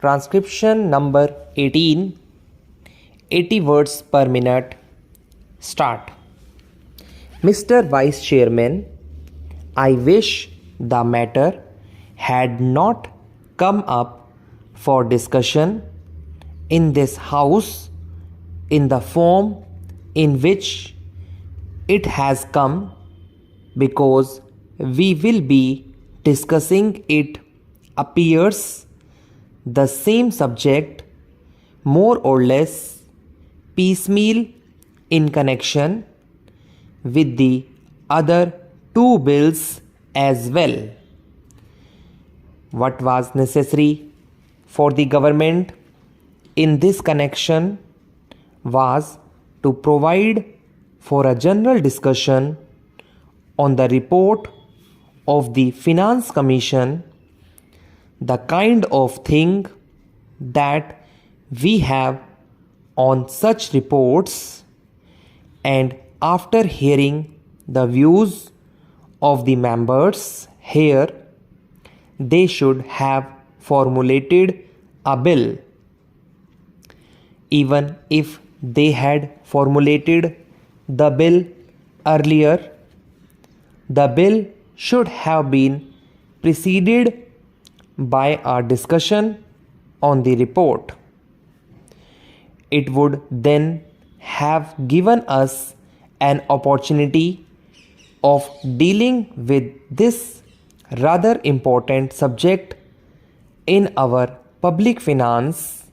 Transcription number 18, 80 words per minute. Start. Mr. Vice Chairman, I wish the matter had not come up for discussion in this House in the form in which it has come, because we will be discussing it appears the same subject more or less piecemeal in connection with the other two bills as well. What was necessary for the government in this connection was to provide for a general discussion on the report of the Finance Commission, the kind of thing that we have on such reports, and after hearing the views of the members here, they should have formulated a bill. Even if they had formulated the bill earlier, the bill should have been preceded by a discussion on the report. It would then have given us an opportunity of dealing with this rather important subject in our public finance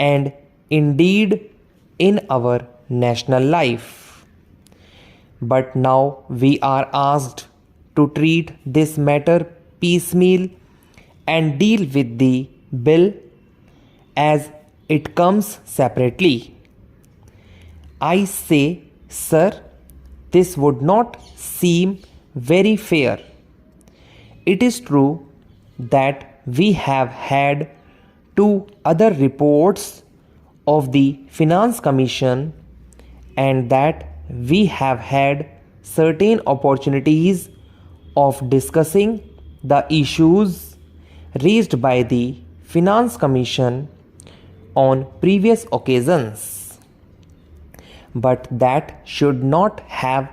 and indeed in our national life. But now we are asked to treat this matter piecemeal and deal with the bill as it comes separately. I say, sir, this would not seem very fair. It is true that we have had two other reports of the Finance Commission and that we have had certain opportunities of discussing the issues raised by the Finance Commission on previous occasions. But that should not have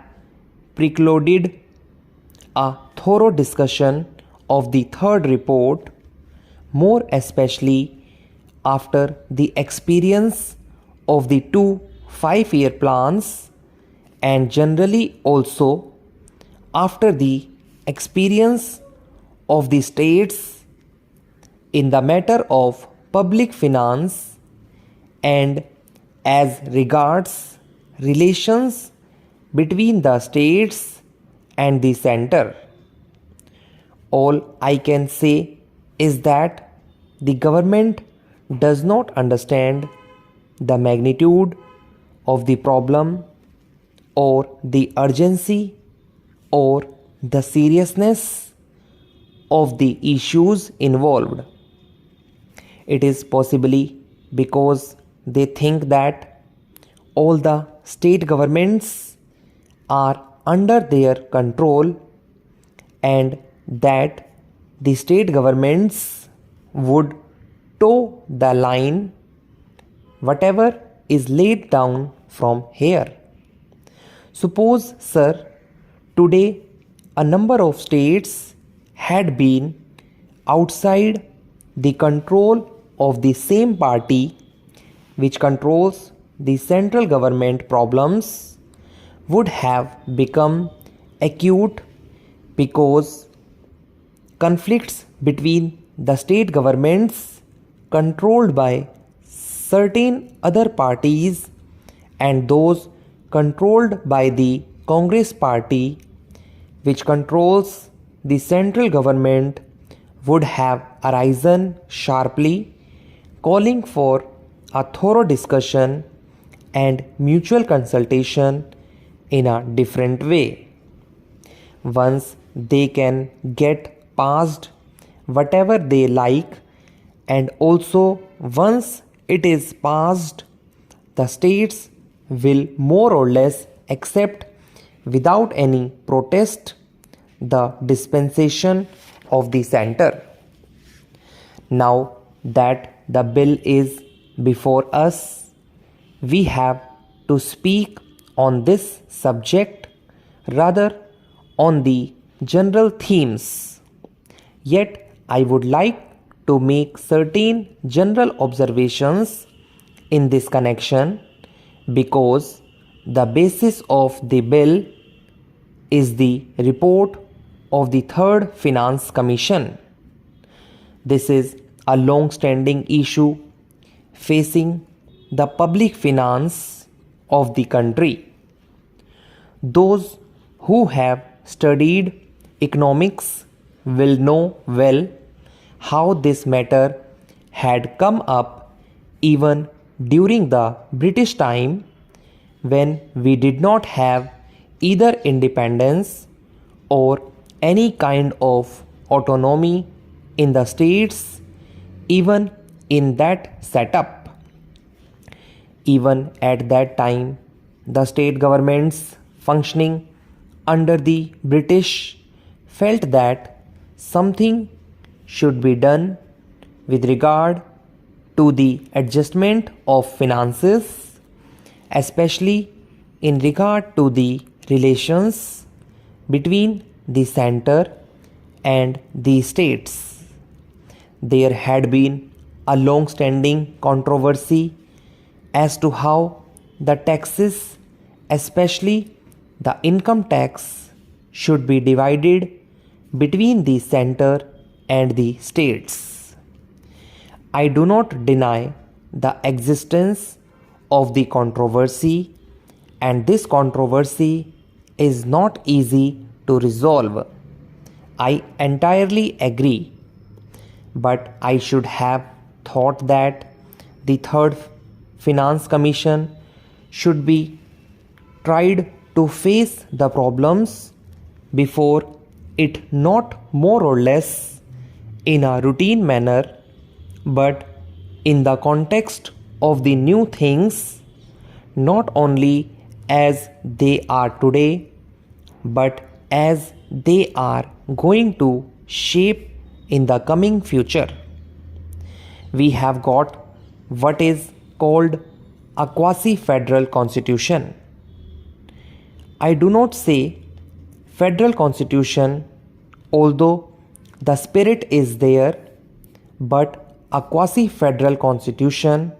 precluded a thorough discussion of the third report, more especially after the experience of the two 5-year plans, and generally also after the experience of the states in the matter of public finance and as regards relations between the states and the center. All I can say is that the government does not understand the magnitude of the problem or the urgency or the seriousness of the issues involved. It is possibly because they think that all the state governments are under their control and that the state governments would toe the line whatever is laid down from here. Suppose, sir, today a number of states had been outside the control of the same party which controls the central government. Problems would have become acute because conflicts between the state governments controlled by certain other parties and those controlled by the Congress party, which controls the central government, would have arisen sharply, calling for a thorough discussion and mutual consultation in a different way. Once they can get past whatever they like, and also once it is passed, the states will more or less accept without any protest the dispensation of the center. Now that the bill is before us, we have to speak on this subject rather on the general themes. Yet I would like to make certain general observations in this connection because the basis of the bill is the report of the Third Finance Commission. This is a long-standing issue facing the public finance of the country. Those who have studied economics will know well how this matter had come up even during the British time when we did not have either independence or any kind of autonomy in the states. Even in that setup, even at that time, the state governments functioning under the British felt that something should be done with regard to the adjustment of finances, especially in regard to the relations between the center and the states. There had been a long-standing controversy as to how the taxes, especially the income tax, should be divided between the center and the states. I do not deny the existence of the controversy, and this controversy is not easy to resolve. I entirely agree, but I should have thought that the Third Finance Commission should be tried to face the problems before it, not more or less in a routine manner, but in the context of the new things, not only as they are today, but as they are going to shape in the coming future. We have got what is called a quasi-federal constitution. I do not say federal constitution, although the spirit is there, but a quasi-federal constitution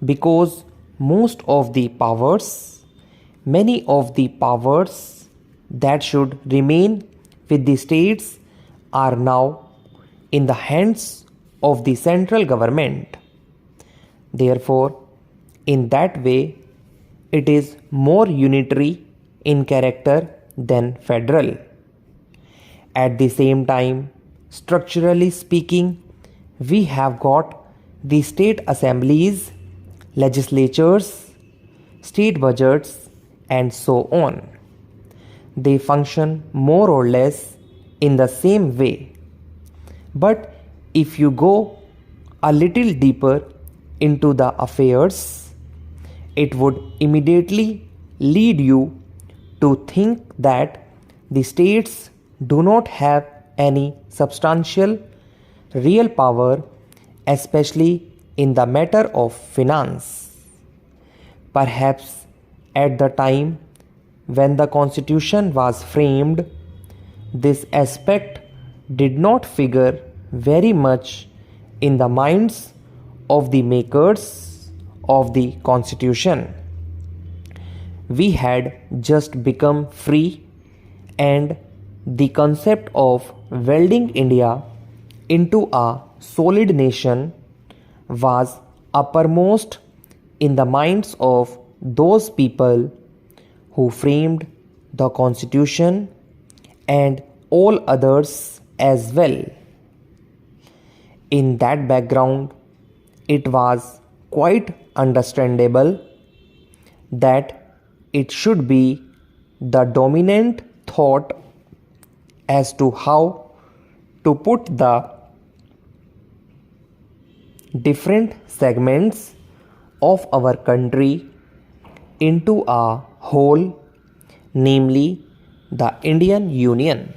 because most of the powers, many of the powers that should remain with the states are now in the hands of the central government. Therefore, in that way, it is more unitary in character than federal. At the same time, structurally speaking, we have got the state assemblies, legislatures, state budgets, and so on. They function more or less in the same way. But if you go a little deeper into the affairs, it would immediately lead you to think that the states do not have any substantial real power, especially in the matter of finance. Perhaps at the time when the constitution was framed, this aspect did not figure very much in the minds of the makers of the constitution. We had just become free, and the concept of welding India into a solid nation was uppermost in the minds of those people who framed the constitution and all others as well. In that background, it was quite understandable that it should be the dominant thought as to how to put the different segments of our country into a whole, namely the Indian Union.